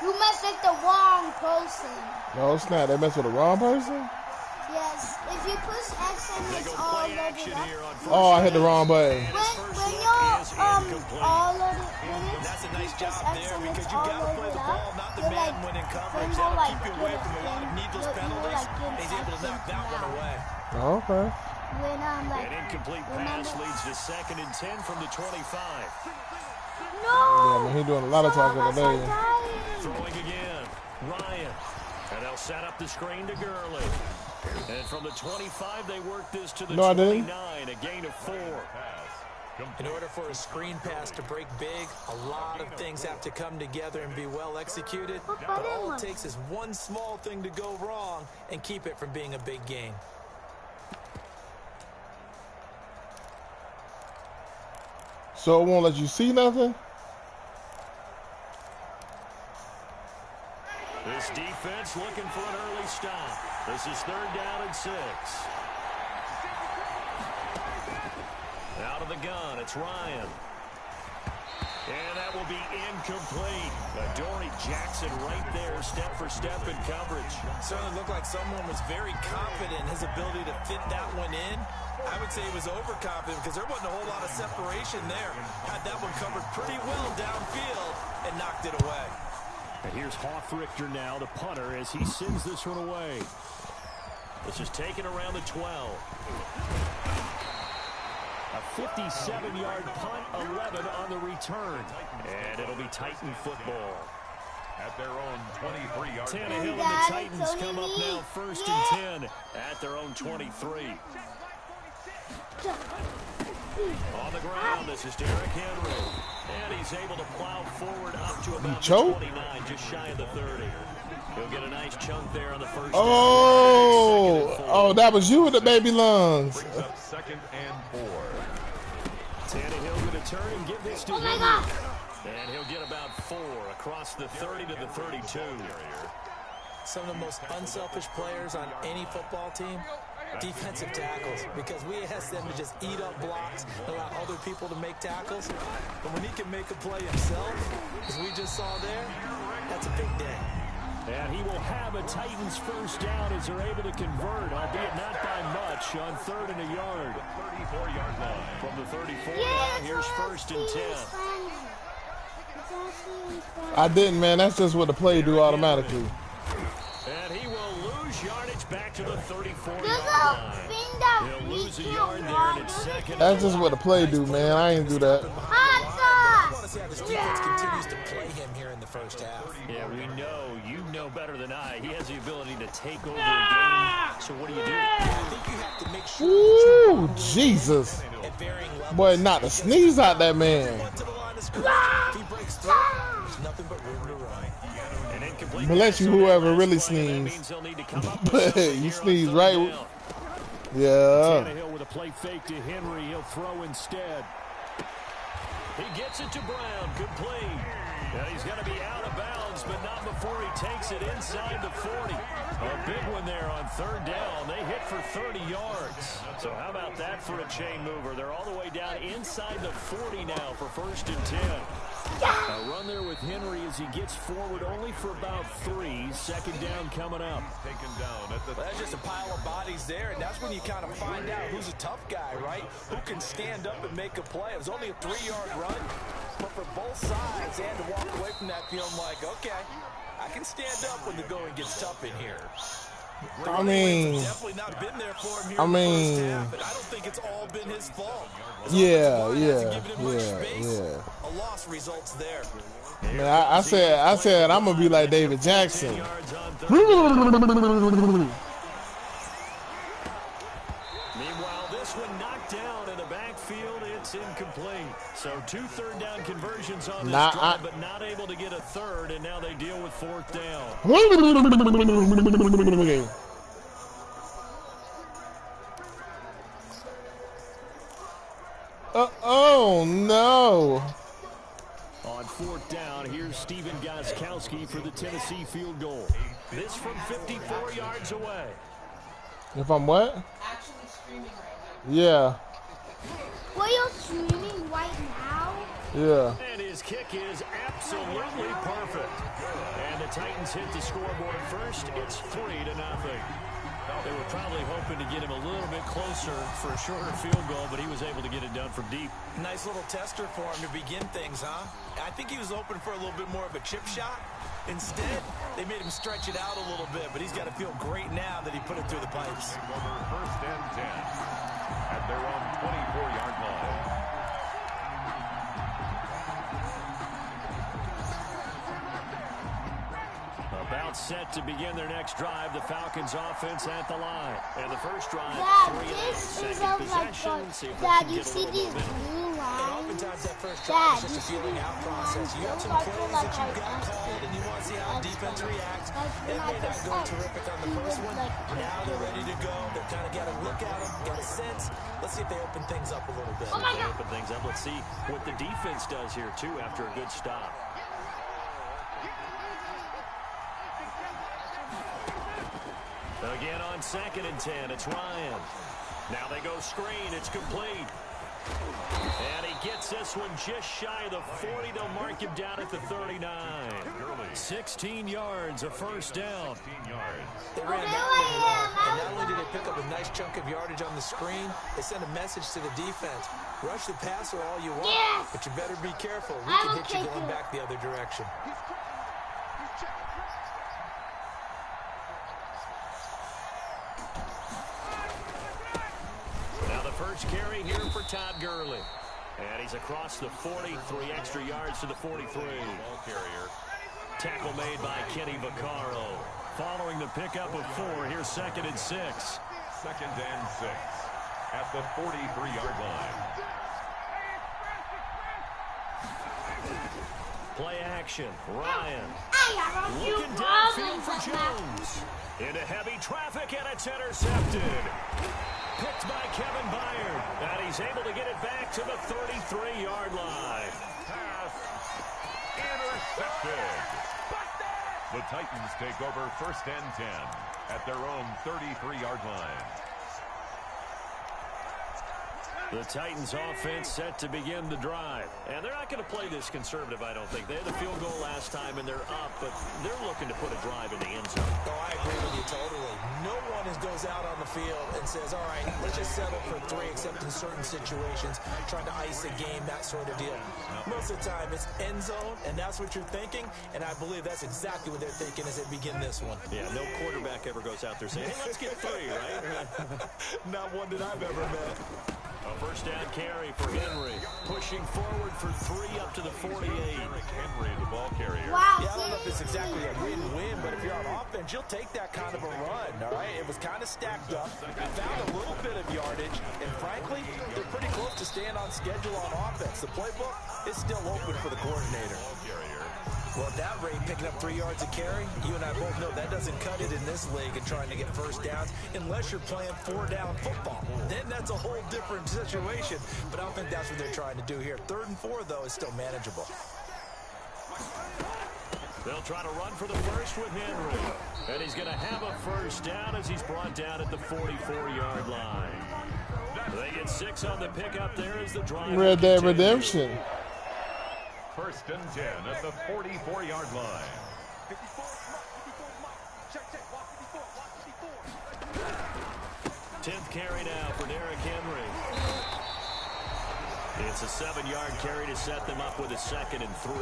You messed with the wrong person. No, snap. They messed with the wrong person? Yes. If you push X and it's all loaded up. Oh, I hit the wrong button. When you're all loaded, when it's That's a nice push job X there and because it's you all got to play loaded the ball, not the up, man when in coverage. That'll keep you away from a lot of needless penalties. He's able to knock that one away. Oh, okay. When An incomplete pass leads to 2nd and 10 from the 25. No! Yeah, man, he's doing a lot of talking today. Throwing again. Ryan. And they'll set up the screen to Gurley. And from the 25, they work this to the 29, a gain of 4. In order for a screen pass to break big, a lot of things have to come together and be well executed. But all it takes is one small thing to go wrong and keep it from being a big gain. So it won't let you see nothing? This defense looking for an early stop. This is 3rd down and 6. Out of the gun, it's Ryan. And that will be incomplete. Adoree Jackson right there, step for step in coverage. Certainly looked like someone was very confident in his ability to fit that one in. I would say he was overconfident because there wasn't a whole lot of separation there. Had that one covered pretty well downfield and knocked it away. And here's Hoffrichter now, the punter, as he sends this one away. This is taken around the 12. A 57-yard punt, 11 on the return. And it'll be Titan football. At their own 23-yard line. Tannehill and the Titans come up now 1st and 10 at their own 23. On the ground, this is Derrick Henry. And he's able to plow forward up to about the 29, just shy of the 30. He'll get a nice chunk there on the first down. Oh, that was you with the baby lungs. Brings up 2nd and 4. Tannehill going to turn and give this to Henry. And he'll get about 4 across the 30 to the 32. Some of the most unselfish players on any football team, defensive tackles, because we ask them to just eat up blocks and allow other people to make tackles. But when he can make a play himself, as we just saw there, that's a big day. And he will have a Titans first down as they're able to convert, albeit not by much, on 3rd and a yard. 34-yard line. From the 34 now, here's 1st and 10. I didn't, man. That's just what the play do automatically. And he will lose yardage back to the 34-yard line. He'll lose a yard there, and it's 2nd. That's just what the play do, man. I ain't do that. I want to see how this defense continues to play him here in the first half. Yeah, we know. You know better than I. He has the ability to take over a game. So what do? I think you have to make sure. Ooh, Jesus. Boy, knocked the sneeze out that man. He breaks through. There's nothing but room to run. Bless you, whoever really sneezed. You sneeze right. Yeah. Tannehill with a play fake to Henry. He'll throw instead. He gets it to Brown. Complete. And he's going to be out of bounds, but not before he takes it inside the 40. A big one there on 3rd down. They hit for 30 yards. So how about that for a chain mover? They're all the way down inside the 40 now for 1st and 10. A run there with Henry as he gets forward only for about 3. 2nd down coming up. Taken down at the... That's just a pile of bodies there, and that's when you kind of find out who's a tough guy, right? Who can stand up and make a play. It was only a 3-yard run, but for both sides, they had to walk away from that feeling like, okay, I can stand up when the going gets tough in here. I mean, definitely not been there for him here I mean, in the first half, but I don't think it's all been his fault. Yeah. A loss results there. Man, I said I'm gonna be like David Jackson. Meanwhile, this one knocked down in the backfield. It's incomplete. So 2 third-down conversions on this drive, but not able to get a third, and now they deal with 4th down. Oh no! On 4th down, here's Stephen Gostkowski for the Tennessee field goal. This from 54 yards away. If I'm what? Actually streaming right now. Yeah. Well, you're streaming right now? Yeah. And his kick is absolutely perfect. And the Titans hit the scoreboard first. It's 3-0. They were probably hoping to get him a little bit closer for a shorter field goal, but he was able to get it done from deep. Nice little tester for him to begin things, huh? I think he was hoping for a little bit more of a chip shot. Instead, they made him stretch it out a little bit, but he's got to feel great now that he put it through the pipes. First and 10 at their own 24-yard line. About set to begin their next drive. The Falcons offense at the line. And the first drive, Dad, 3 this is second like possession. See if they Dad, can you get a see little these momentum. blue And lines? oftentimes that first Dad, drive is you just a see feeling these out blue process. lines? You have Those some are plays for that like you've got called, and you want to see how defense reacts. They may not go terrific on the first one. Now they're ready to go. They've kind of got a look at them, got a sense. Let's see if they open things up a little bit. They open things up. Let's see what the defense does here, too, after a good stop. Again on 2nd and 10, it's Ryan. Now they go screen, it's complete. And he gets this one just shy of the 40. They'll mark him down at the 39. 16 yards, a first down. 16 yards. They ran that one, and not only did they pick up a nice chunk of yardage on the screen, they sent a message to the defense. Rush the passer all you want, but you better be careful. We can hit you going back the other direction. Now the first carry here for Todd Gurley. And he's across the 40, 3 extra yards to the 43. Ball carrier. Tackle made by Kenny Vaccaro. Following the pickup of 4, here's 2nd and 6. 2nd and 6 at the 43-yard line. Play action. Ryan. Looking Looking downfield for Jones. Into heavy traffic, and it's intercepted. Picked by Kevin Byard. And he's able to get it back to the 33-yard line. Pass intercepted. The Titans take over 1st and 10 at their own 33-yard line. The Titans offense set to begin the drive. And they're not going to play this conservative, I don't think. They had a field goal last time, and they're up, but they're looking to put a drive in the end zone. Oh, I agree with you totally. No one goes out on the field and says, all right, let's just settle for 3, except in certain situations, trying to ice a game, that sort of deal. Most of the time, it's end zone, and that's what you're thinking, and I believe that's exactly what they're thinking as they begin this one. Yeah, no quarterback ever goes out there saying, hey, let's get 3, right? Not one that I've ever met. A first down carry for Henry. Pushing forward for 3 up to the 48. Henry, the ball carrier. Wow, Yeah, I don't know if it's exactly a win-win, but if you're on offense, you'll take that kind of a run, all right? It was kind of stacked up. I found a little bit of yardage, and frankly, they're pretty close to staying on schedule on offense. The playbook is still open for the coordinator. Ball carrier. Well, at that rate, picking up 3 yards a carry, you and I both know that doesn't cut it in this league and trying to get first downs unless you're playing 4-down football. Then that's a whole different situation, but I don't think that's what they're trying to do here. 3rd and 4, though, is still manageable. They'll try to run for the first with Henry. And he's going to have a first down as he's brought down at the 44-yard line. They get 6 on the pickup there as the drive. Red Dead Redemption. 1st and 10 at the 44-yard line. Tenth carry now for Derrick Henry. It's a 7-yard carry to set them up with a 2nd and 3.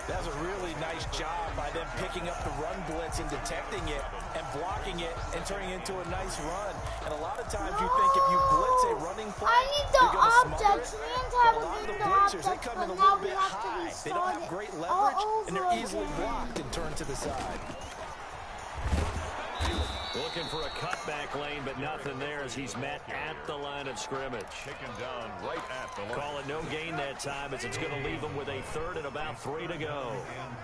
That was a really nice job by them picking up the run blitz and detecting it and blocking it and turning it into a nice run. And a lot of times you think if you blitz a running play, I need the you're going to smother objects. it. We didn't But have a lot of the the blitzers, they objects, come in a but now little we bit have to high. They don't have restart great it leverage, all and they're over easily again. blocked and turned to the side. Looking for a cutback lane, but nothing there as he's met at the line of scrimmage. Taken down right at the line. Call it no gain that time as it's going to leave him with a 3rd and about 3 to go. And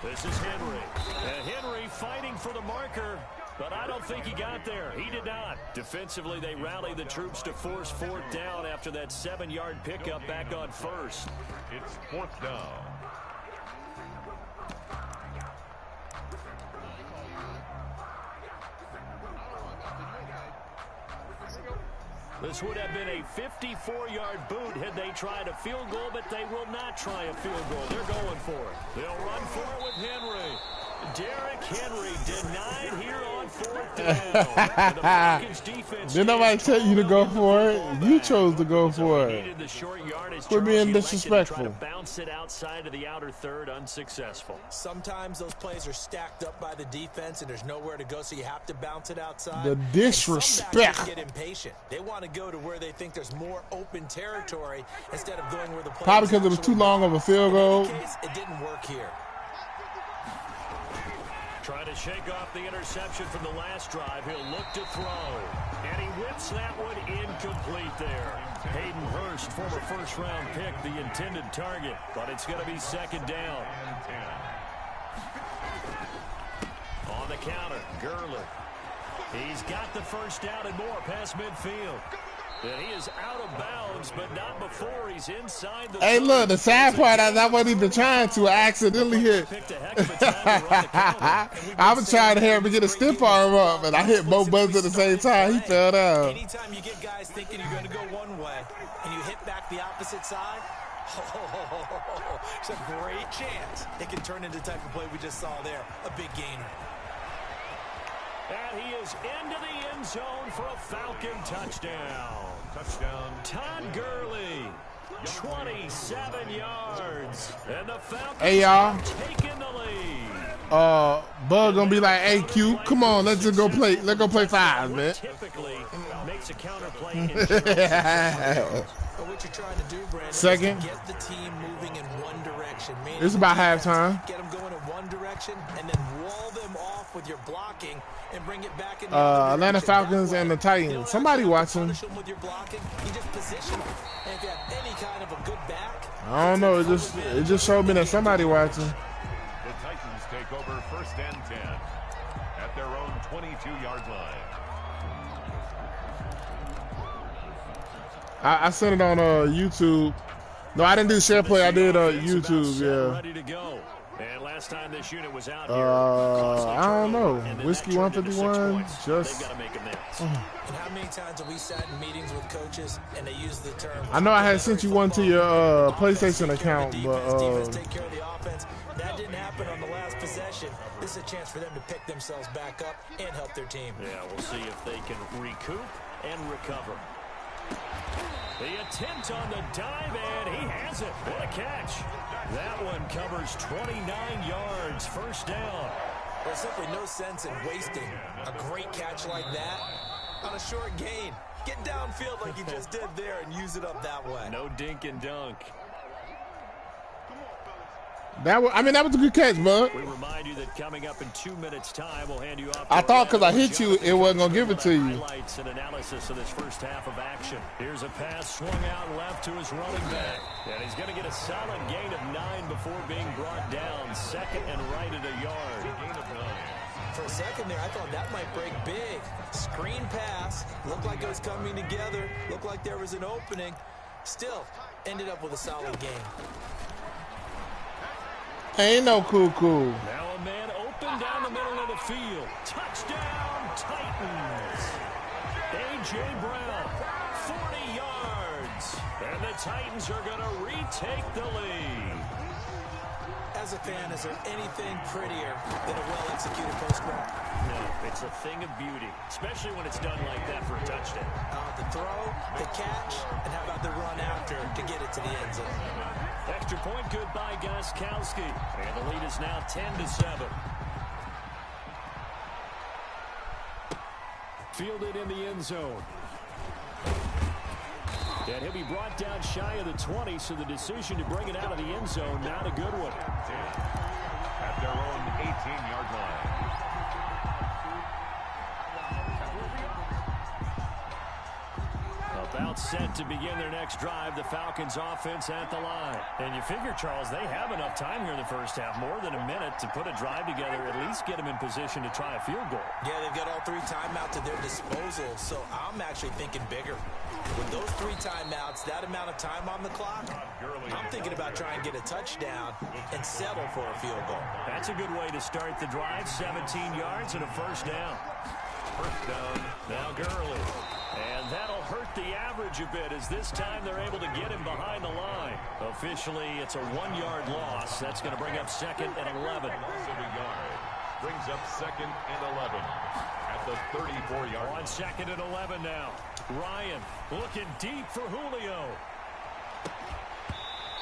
4. This is Henry. And Henry fighting for the marker, but I don't think he got there. He did not. Defensively, they rally the troops to force 4th down after that 7-yard pickup back on 1st. It's 4th down. This would have been a 54-yard boot had they tried a field goal, but they will not try a field goal. They're going for it. They'll run for it with Henry. Derrick Henry denied here on 4th down. Did nobody tell you to go for it? You chose to go for it. Quit being disrespectful. Bounce it outside of the outer third, unsuccessful. Sometimes those plays are stacked up by the defense and there's nowhere to go, so you have to bounce it outside. The disrespect. Some get impatient. They want to go to where they think there's more open territory instead of going where the play. Probably because it was too long of a field goal. In any case, it didn't work here. Trying to shake off the interception from the last drive. He'll look to throw. And he whips that one incomplete there. Hayden Hurst, former first-round pick, the intended target. But it's going to be 2nd down. On the counter, Gurley. He's got the first down and more past midfield. And he is out of bounds, but not before he's inside the... Hey, look, the sad part is I wasn't even trying to. I accidentally hit. I was trying to have him get a stiff arm up, and I hit both buttons at the same time. He fell down. Anytime you get guys thinking you're going to go one way, and you hit back the opposite side, it's a great chance it can turn into the type of play we just saw there, a big gainer. And he is into the end zone for a Falcon touchdown. Todd Gurley, 27 yards. And the Falcons taking the lead. Bug gonna be like, hey, Q, come on, let's just go play. Let's go play 5, man. Typically makes a counter play. What you're trying to do, Brandon, second. is to get the team moving in one direction. It's about halftime. Get them going in one direction and then wall them off with your blocking and bring it back in the Atlanta Falcons and the Titans. Somebody watching. With your blocking, you just position them. And if you have any kind of a good back, I don't know. It just showed me that somebody watching. The Titans take over 1st and 10 at their own 22-yard line. I sent it on YouTube. No, I didn't do share play. I did YouTube. Yeah. Ready to go. And last time this unit was out here, I don't know. Wizkey151's just. And how many times have we sat in meetings with coaches and they use the term? I know I had sent you one to your PlayStation account, but take care of the offense. That didn't happen on the last possession. This is a chance for them to pick themselves back up and help their team. Yeah, we'll see if they can recoup and recover. The attempt on the dive, and he has it. What a catch. That one covers 29 yards, 1st down. There's simply no sense in wasting a great catch like that on a short gain. Get downfield like you just did there and use it up that way. No dink and dunk. that was a good catch, bud. We remind you that coming up in 2 minutes' time, we'll hand you off. I thought because I hit you, it wasn't gonna give it to you. Highlights and analysis of this first half of action. Here's a pass swung out left to his running back, and he's going to get a solid gain of 9 before being brought down. 2nd and right at a yard. Gain of 9. For a second there, I thought that might break big. Screen pass, looked like it was coming together, looked like there was an opening. Still, ended up with a solid game. Ain't no cool. Now a man open down the middle of the field. Touchdown, Titans. A.J. Brown, 40 yards. And the Titans are going to retake the lead. As a fan, is there anything prettier than a well-executed post route? No, it's a thing of beauty, especially when it's done like that for a touchdown. The throw, the catch, and how about the run after to get it to the end zone? Extra point good by Gostkowski. And the lead is now 10-7. Fielded in the end zone. And he'll be brought down shy of the 20, so the decision to bring it out of the end zone, not a good one. At their own 18-yard line. About set to begin their next drive, the Falcons offense at the line. And you figure, Charles, they have enough time here in the first half, more than a minute, to put a drive together, at least get them in position to try a field goal. Yeah, they've got all 3 timeouts at their disposal, so I'm actually thinking bigger. With those 3 timeouts, that amount of time on the clock, I'm thinking about trying to get a touchdown and settle for a field goal. That's a good way to start the drive, 17 yards and a 1st down. 1st down. Now Gurley. And That'll hurt the average a bit as this time they're able to get him behind the line. Officially, it's a 1-yard loss. That's going to bring up 2nd and 11. Loss of a yard. Brings up 2nd and 11 at the 34-yard line. On 2nd and 11 now. Ryan looking deep for Julio.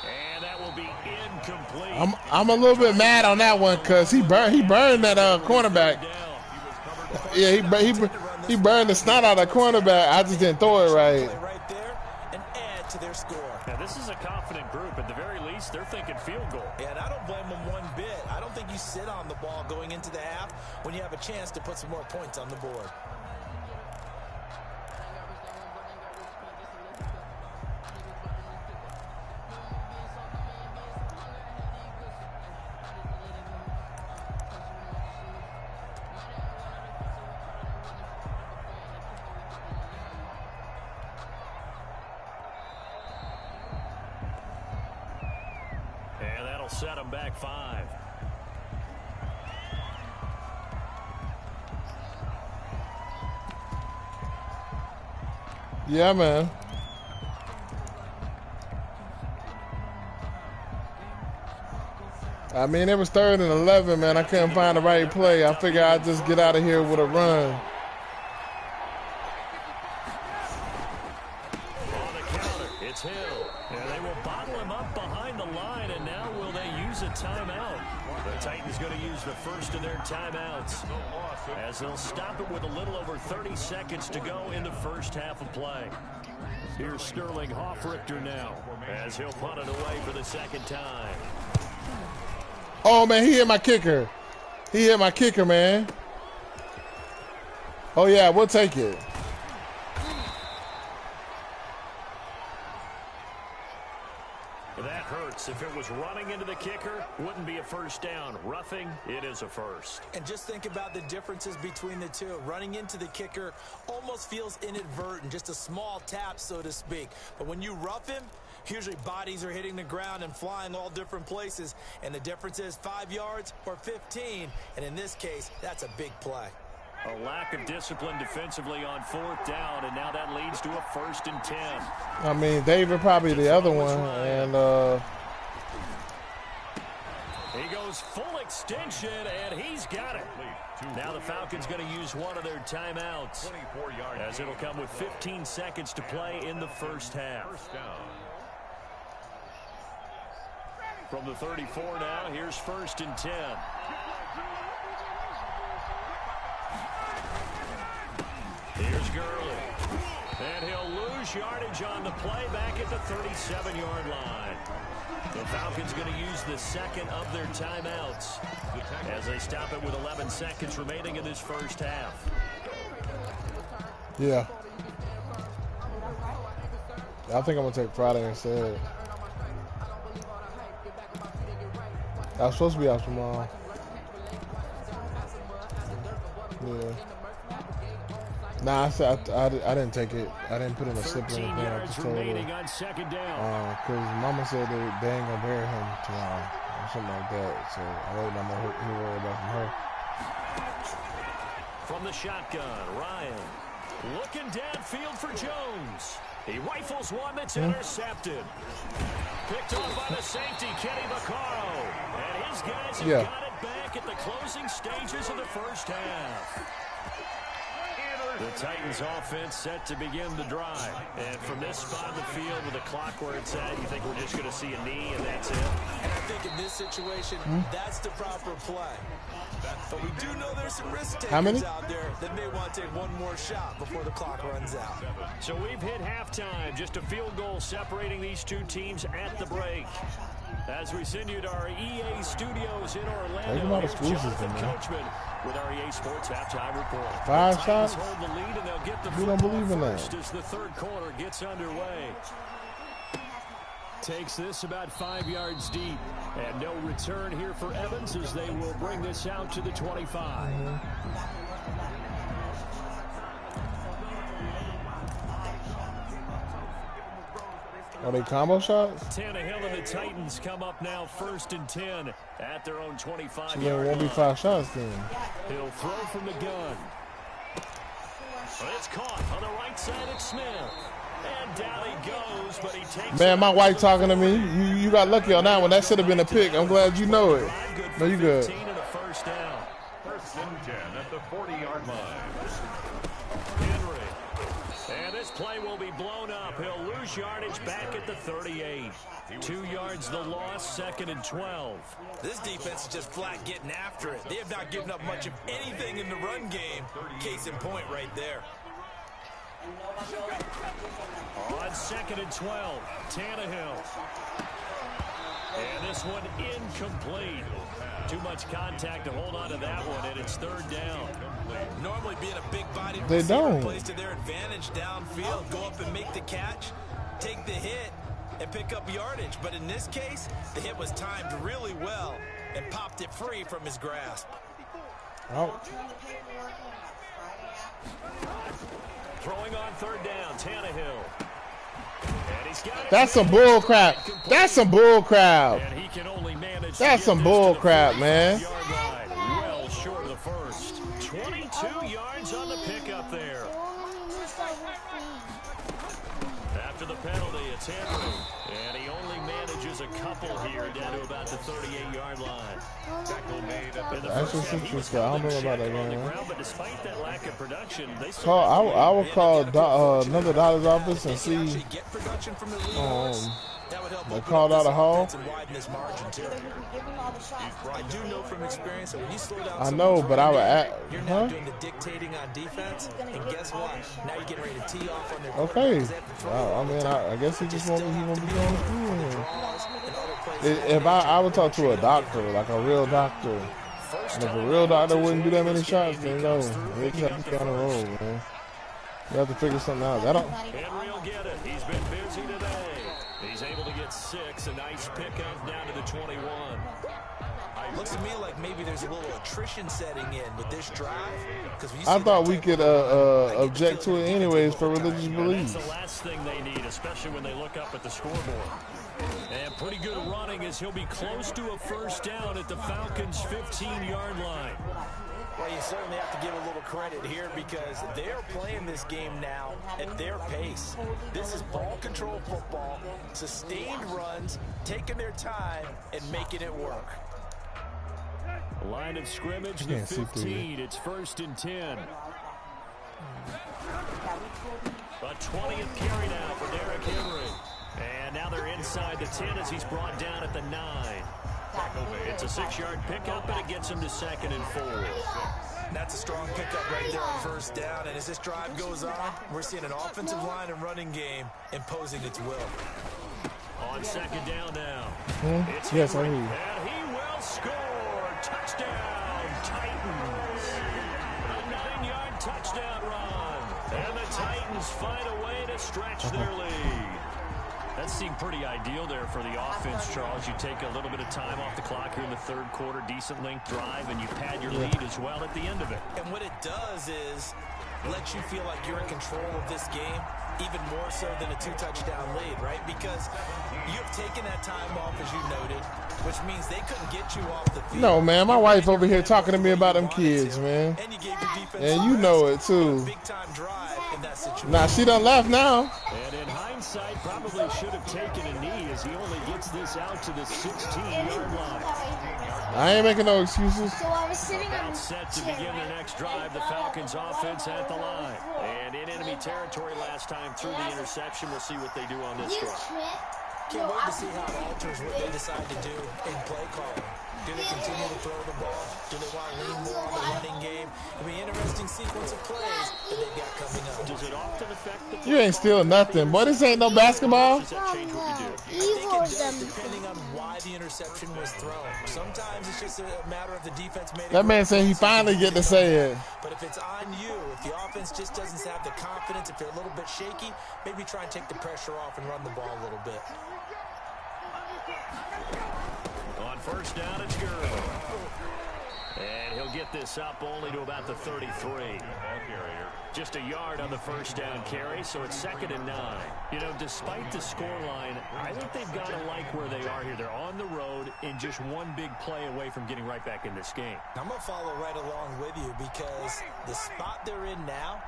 And that will be incomplete. I'm a little bit mad on that one because he burned that cornerback. Yeah, he burned the snot out of that cornerback. I just didn't throw it right. Right there and add to their score. Now, this is a confident group. At the very least, they're thinking field goal. Yeah, and I don't blame them one bit. I don't think you sit on the ball going into the half when you have a chance to put some more points on the board. Set him back 5. Yeah, man. I mean, it was 3rd and 11, man. I couldn't find the right play. I figured I'd just get out of here with a run. On the counter, it's Hill. And they will bottle him up behind the line, and now will they use a timeout? The Titans going to use the first of their timeouts as they'll stop it with a little over 30 seconds to go in the first half of play. Here's Sterling Hoffrichter now as he'll punt it away for the 2nd time. Oh, man, he hit my kicker. He hit my kicker, man. Oh, yeah, we'll take it. That hurts. If it was running into the kicker, wouldn't be a first down. Roughing, it is a first. And just think about the differences between the two. Running into the kicker almost feels inadvertent, just a small tap, so to speak. But when you rough him, usually bodies are hitting the ground and flying all different places. And the difference is 5 yards or 15. And in this case, that's a big play. A lack of discipline defensively on 4th down, and now that leads to a 1st and 10. I mean, David probably the other one, and he goes full extension, and he's got it. Now the Falcons going to use one of their timeouts, as it'll come with 15 seconds to play in the first half. From the 34 now, here's 1st and 10. Here's Gurley. And he'll lose yardage on the play back at the 37-yard line. The Falcons going to use the 2nd of their timeouts as they stop it with 11 seconds remaining in this first half. yeah. I think I'm going to take Friday instead. I was supposed to be out tomorrow. Yeah. Nah, I didn't take it. I didn't put in a slip or anything. I just told her. Because Mama said they ain't going to bury him tomorrow or something like that. So I really don't know who worried about from her. From the shotgun, Ryan looking downfield for Jones. He rifles one that's intercepted. Picked off by the safety, Kenny Vaccaro. And his guys have got it back at the closing stages of the first half. The Titans offense set to begin the drive. And from this spot in the field with the clock where it's at, you think we're just going to see a knee and that's it? And I think in this situation, that's the proper play. But we do know there's some risk takers out there that may want to take one more shot before the clock runs out. So we've hit halftime. Just a field goal separating these two teams at the break. As we send you to our EA studios in Orlando, here's Jonathan Coachman with our EA Sports Halftime Report. 5 shots? Hold the lead and they'll get the We don't believe in that. first as the third quarter gets underway. Takes this about 5 yards deep. And no return here for Evans as they will bring this out to the 25. Are they combo shots? Tannehill and the Titans come up now 1st and 10 at their own 25-yard So there won't be 5 shots then. He'll throw from the gun. It's caught on the right side of Smith. And down he goes, but he takes Man, my wife talking to me. You got lucky on that one. That should have been a pick. I'm glad you know it. No, you good. 15 and a first down. First and 10 at the 40-yard line. Henry. And this play will be blown up. He'll lose yardage back at the 38. 2 yards the loss, 2nd and 12. This defense is just flat getting after it. They have not given up much of anything in the run game. Case in point right there. On 2nd and 12, Tannehill. And this one incomplete. Too much contact to hold on to that one, and it's 3rd down. Normally being a big-bodied They receiver don't. plays to their advantage downfield. Go up and make the catch, take the hit, and pick up yardage. But in this case, the hit was timed really well and popped it free from his grasp. Out. Throwing on 3rd down, Tannehill. And he's got it. That's some bull crap. That's some bull crap. And he can only manage That's some bull crap, man. Yard line. Well short of the first. 22 yards on the pickup there. After the penalty, it's Henry. And he only manages a couple here down to about the 38-yard line. Tackle made at the That's just interesting. I don't know about that game. But despite that lack of production, they I will call another doctor's office and see. They called out a hall. I do know from experience that when you slow down, I know, but I would act. you're now doing the dictating on defense, and guess what? Now you're getting ready to tee off on their Okay. I mean, I guess he just want me to be going through. If I would talk to a doctor, like a real doctor, and if a real doctor wouldn't do that many shots, then no, they just have to stay on the road, man. You have to figure something out. I don't. Henry will get it. He's been busy today. He's able to get 6. A nice pickup down to the 21. Looks to me like maybe there's a little attrition setting in with this drive. I thought we could object to it anyways for religious beliefs. That's the last thing they need, especially when they look up at the scoreboard. And pretty good running as he'll be close to a first down at the Falcons' 15-yard line. Well, you certainly have to give a little credit here because they're playing this game now at their pace. This is ball control football, sustained runs, taking their time, and making it work. Line of scrimmage, the 15. It's 1st and 10. A 20th carry now for Derrick Henry. And now they're inside the 10 as he's brought down at the 9. It's a 6-yard pickup, and it gets him to 2nd and 4. That's a strong pickup right there on first down. And as this drive goes on, we're seeing an offensive line and running game imposing its will. On 2nd down now. It's yes, I Henry, hear you. and he will score. Touchdown, Titans. A 9-yard touchdown run. And the Titans find a way to stretch their lead. That seemed pretty ideal there for the offense, Charles. You take a little bit of time off the clock here in the 3rd quarter, decent length drive, and you pad your lead as well at the end of it. And what it does is let you feel like you're in control of this game, even more so than a 2-touchdown lead, right? Because you've taken that time off, as you noted, which means they couldn't get you off the field. No, man, my wife over here talking to me about them kids, man. And you gave your defense And you know it, too. big time drive in that situation. Nah, she done left now. And in hindsight, probably should have taken a knee as he only gets this out to the 16-yard line. I ain't making no excuses. So I was sitting on About set to begin their next drive, the Falcons offense at the line. And in enemy territory last time through the interception. We'll see what they do on this drive. Can't wait to see how it alters what they decide to do in play calling. Do they continue to throw the ball? Do they want to lean more on the running game? It'll be an interesting sequence of plays that they've got coming up. Does it often affect the You ain't stealing nothing. Boy, this ain't no basketball. Does that change what you do? I think it does, depending on why the interception was thrown. Sometimes it's just a matter of the defense made it. That man saying he finally get to say it. But if it's on you, if the offense just doesn't have the confidence, if they're a little bit shaky, maybe try and take the pressure off and run the ball a little bit. On first down, it's Gurley. And he'll get this up only to about the 33. Just a yard on the first down carry, so it's 2nd and 9. You know, despite the scoreline, I think they've got to like where they are here. They're on the road and just one big play away from getting right back in this game. I'm going to follow right along with you because the spot they're in now,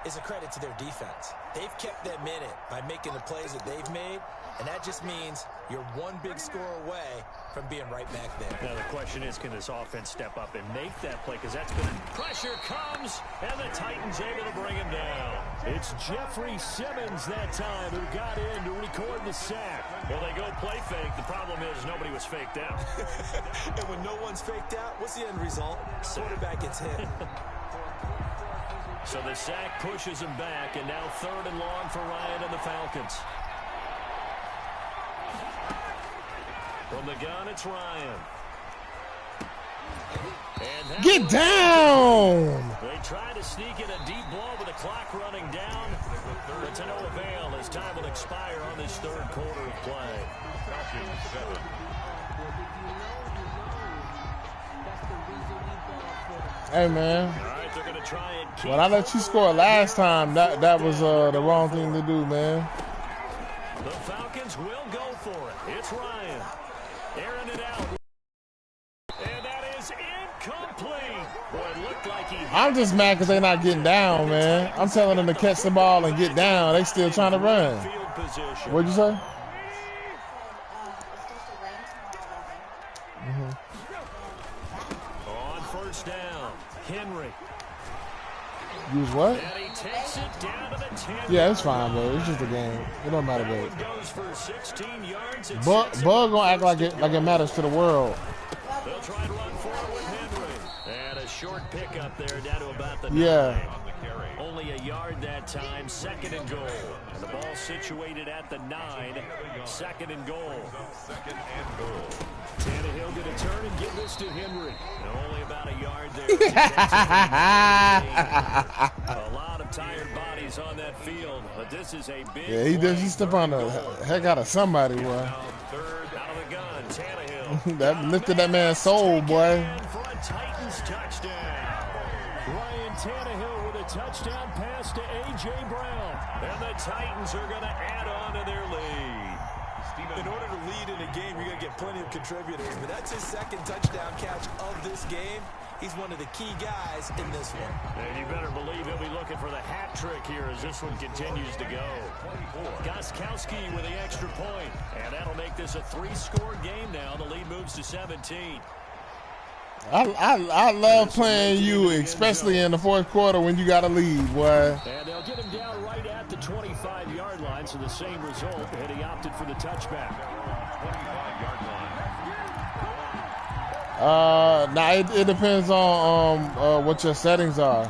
is a credit to their defense. They've kept them in it by making the plays that they've made, and that just means you're one big score away from being right back there. Now the question is, can this offense step up and make that play? Because that's been pressure comes, and the Titans able to bring him down. It's Jeffrey Simmons that time who got in to record the sack. Well, they go play fake. The problem is nobody was faked out. And when no one's faked out, what's the end result? Quarterback gets hit. So the sack pushes him back, and now 3rd and long for Ryan and the Falcons. From the gun, it's Ryan. Get down! They tried to sneak in a deep ball with the clock running down, but to no avail as time will expire on this 3rd quarter of play. Falcons 7. Hey, man. All right, they're going to try and keep. When I let you score last time, that was the wrong thing to do, man. The Falcons will go for it. It's Ryan. Airing it out. And that is incomplete. Boy, it looked like he... I'm just mad because they're not getting down, man. I'm telling them to catch the ball and get down. They still trying to run. Field position. What'd you say? On 1st down, Henry. Use what? And he takes it down to the 10. Yeah, it's fine, bro. It's just a game. It don't matter, bro. Goes for 16 yards. Bug gonna act like it matters to the world. They'll try to run forward with Henry. And a short pickup there down to about the 9. Yeah. Only a yard that time, 2nd and goal. And the ball situated at the 9, 2nd and goal. 2nd and goal. Tannehill going to turn and give this to Henry. And only about a yard there. A lot of tired bodies on that field, but this is a big Yeah, he stepped on the heck out of somebody, boy. 3rd out of the gun, Tannehill. That lifted that man's soul, boy. For a Titans touchdown. Ryan Tannehill with a touchdown pass to A.J. Brown. And the Titans are going to add on to their lead. In order to lead in a game, you're going to get plenty of contributors. But that's his 2nd touchdown catch of this game. He's one of the key guys in this one. And you better believe he'll be looking for the hat trick here as this one continues to go. Gostkowski with the extra point. And that'll make this a 3-score game now. The lead moves to 17. I love playing you, especially in the 4th quarter when you got a lead, boy. And they'll get him down right at the 25-yard line, so the same result, and he opted for the touchback. 25-yard line. Now it depends on what your settings are.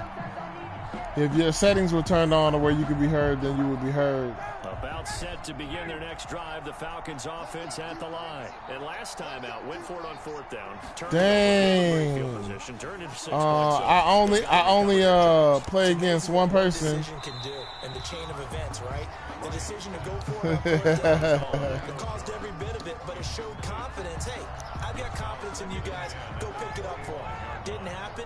If your settings were turned on to where you could be heard, then you would be heard. About set to begin their next drive, the Falcons offense at the line. And last time out, went for it on 4th down. Dang. Position, turned into 6 I only play against one person. Decision can do in the chain of events, right? The decision to go for it on 4th down. It caused every bit of it, but it showed confidence. Hey, I've got confidence in you guys. Go pick it up for them. Didn't happen.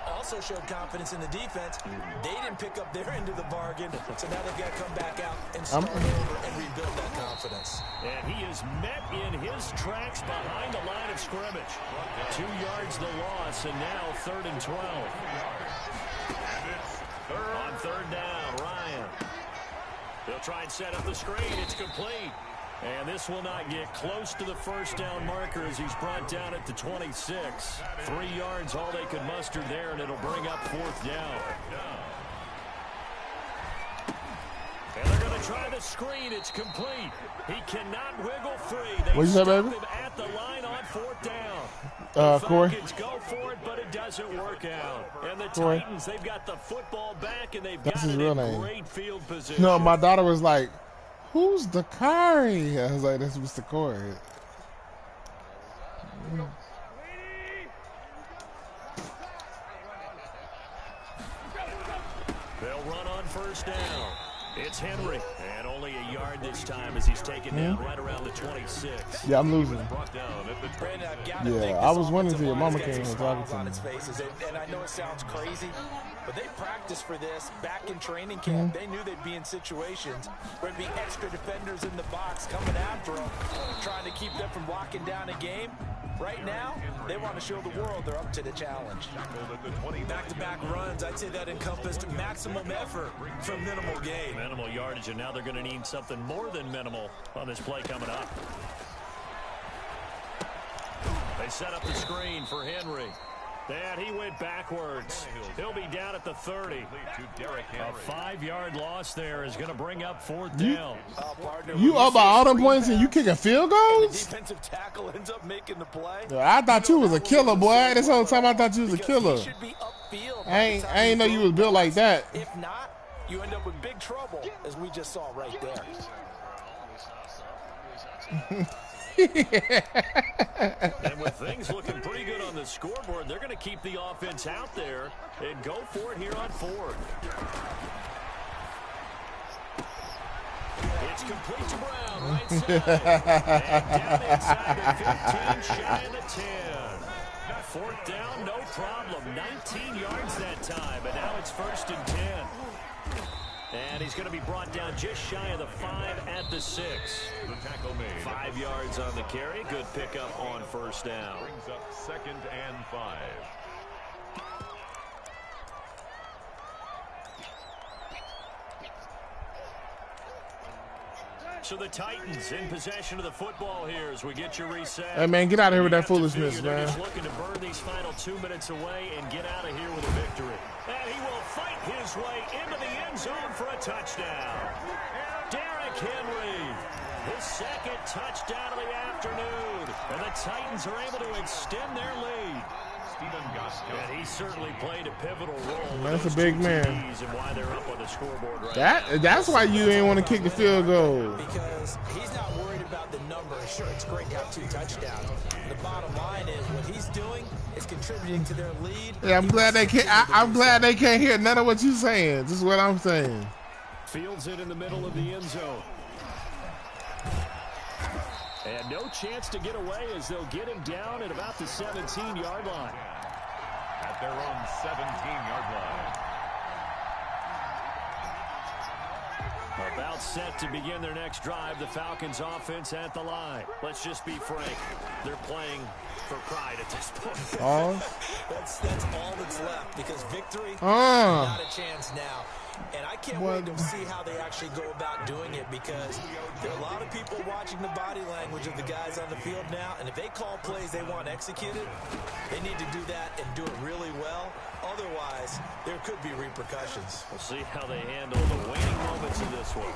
Also showed confidence in the defense. They didn't pick up their end of the bargain, so now they've got to come back out and start over and rebuild that confidence. And he is met in his tracks behind the line of scrimmage. 2 yards the loss, and now 3rd and 12. On 3rd down, Ryan. They'll try and set up the screen. It's complete. And this will not get close to the 1st down marker as he's brought down at the 26. 3 yards, all they could muster there, and it'll bring up 4th down. And they're going to try the screen. It's complete. He cannot wiggle free. They What'd you say, baby? him at the line on 4th down. Corey. Falcons go for it, but it doesn't work out. And the Corey. Titans, they've got the football back, and they've That's got his it real in name. great field position. No, my daughter was like, "Who's the Kari?" I was like, "That's Mr. Corey." They'll run on 1st down. It's Henry, and only a yard this time as he's taken down right around the 26. Yeah, I'm losing. Brandon, Yeah, I was wondering if your mama came and talking to me. And I know it sounds crazy, But they practiced for this back in training camp. They knew they'd be in situations where there'd be extra defenders in the box coming after them, trying to keep them from locking down a game. Right now, they want to show the world they're up to the challenge. Back-to-back runs, I'd say that encompassed maximum effort from minimal gain. Minimal yardage, and now they're going to need something more than minimal on this play coming up. They set up the screen for Henry. And he went backwards. He'll be down at the 30. A 5-yard loss there is going to bring up 4th down. You up by all them points and you kicking field goals? Defensive tackle ends up making the play. I thought you was a killer, boy. This whole time I thought you was a killer. I ain't know you was built like that. If not, you end up with big trouble, as we just saw right there. And with things looking pretty good on the scoreboard, they're going to keep the offense out there and go for it here on 4th. It's complete to Brown, right side. And down inside the 15, shy of the 10. 4th down, no problem. 19 yards that time, but now it's 1st and 10. And he's going to be brought down just shy of the 5 at the 6. The tackle made. 5 yards on the carry. Good pickup on 1st down. Brings up 2nd and 5. So the Titans in possession of the football here as we get your reset. Hey, man, get out of here with that foolishness, man. Just looking to burn these final 2 minutes away and get out of here with a victory. And he will fight his way into the end zone for a touchdown. Derrick Henry, his 2nd touchdown of the afternoon. And the Titans are able to extend their lead. And he certainly played a pivotal role. That's a big man. And why they're up on the scoreboard right That's why you ain't want to kick the field goal. Because he's not worried about the number. Sure, it's great to have 2 touchdowns. The bottom line is what he's doing is contributing to their lead. Yeah, I'm glad they can't. I'm glad they can't hear none of what you're saying. This is what I'm saying. Fields it in the middle of the end zone. And no chance to get away as they'll get him down at about the 17-yard line. At their own 17-yard line. About set to begin their next drive. The Falcons offense at the line. Let's just be frank. They're playing for pride at this point. That's all that's left because victory, not a chance now. And I can't wait to see how they actually go about doing it because there are a lot of people watching the body language of the guys on the field now. And if they call plays they want executed, they need to do that and do it really well. Otherwise, there could be repercussions. We'll see how they handle the waning moments of this one.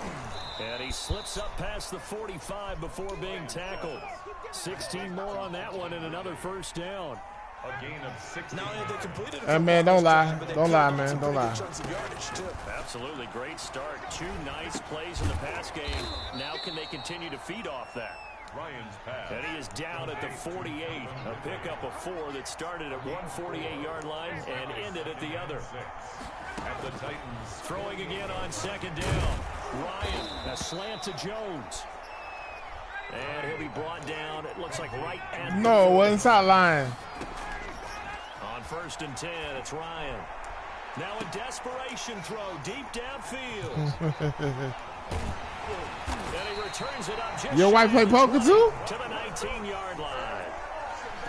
And he slips up past the 45 before being tackled. 16 more on that one and another 1st down. A gain of 16. Hey, man, don't lie. Don't lie, man. Don't lie. Absolutely great start. 2 nice plays in the pass game. Now can they continue to feed off that? Ryan's pass. And he is down at the 48. A pickup of 4 that started at 148-yard line and ended at the other. At the Titans. Throwing again on 2nd down. Ryan, a slant to Jones. And he'll be brought down, it looks like right at the No, it wasn't sideline. On 1st and 10, it's Ryan. Now a desperation throw deep downfield. And he returns it up just your wife play poker too? To the 19-yard line.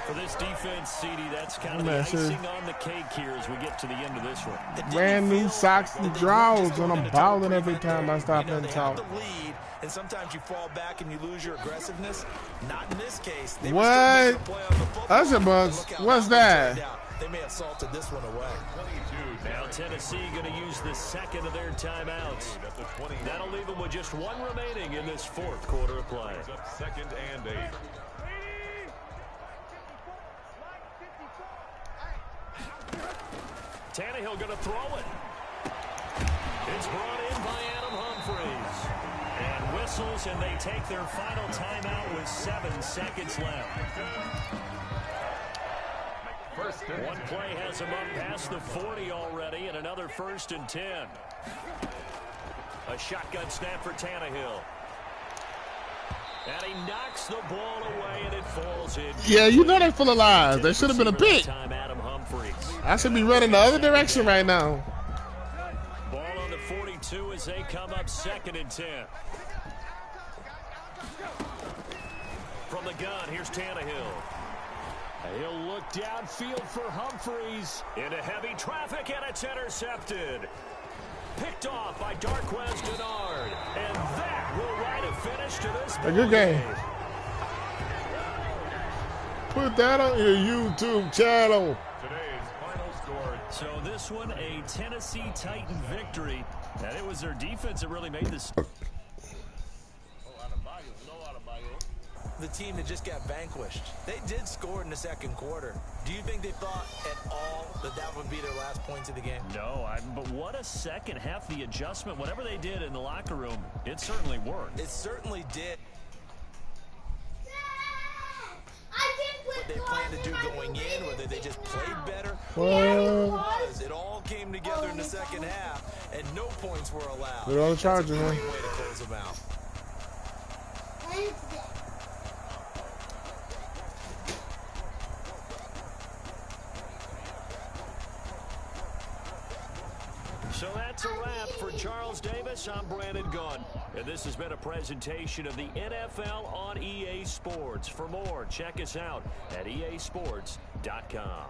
For this defense, CD, that's kind of the icing on the cake here as we get to the end of this one. Brand new socks and drawers, and I'm balling every time I stop and talk. And sometimes you fall back and you lose your aggressiveness. Not in this case. What? Usher Bucks, what's that? They may have salted this one away. Now Tennessee going to use the 2nd of their timeouts. That'll leave them with just 1 remaining in this 4th quarter of play. 2nd and 8. Tannehill going to throw it. It's brought in by Adam Humphries. And whistles, and they take their final timeout with 7 seconds left. One play has him up past the 40 already, and another 1st and 10. A shotgun snap for Tannehill. And he knocks the ball away, and it falls in. Yeah, you know they're full of lies. There should have been a pick. Time Adam Humphries. I should be running the other direction right now. Ball on the 42 as they come up 2nd and 10. From the gun, here's Tannehill. He'll look downfield for Humphries. Into heavy traffic, and it's intercepted. Picked off by Darquez Dennard. And that will write a finish to this A good game. Put that on your YouTube channel. Today's final score. So this one, a Tennessee Titan victory. And it was their defense that really made this. The team that just got vanquished. They did score in the 2nd quarter. Do you think they thought at all that that would be their last points of the game? No, but what a second half. The adjustment, whatever they did in the locker room, it certainly worked. It certainly did. What they planned to do going in, whether they just played better, it all came together in the 2nd half, and no points were allowed. Put it on the Chargers, man. Great way to close them out. So that's a wrap for Charles Davis. I'm Brandon Gunn. And this has been a presentation of the NFL on EA Sports. For more, check us out at easports.com.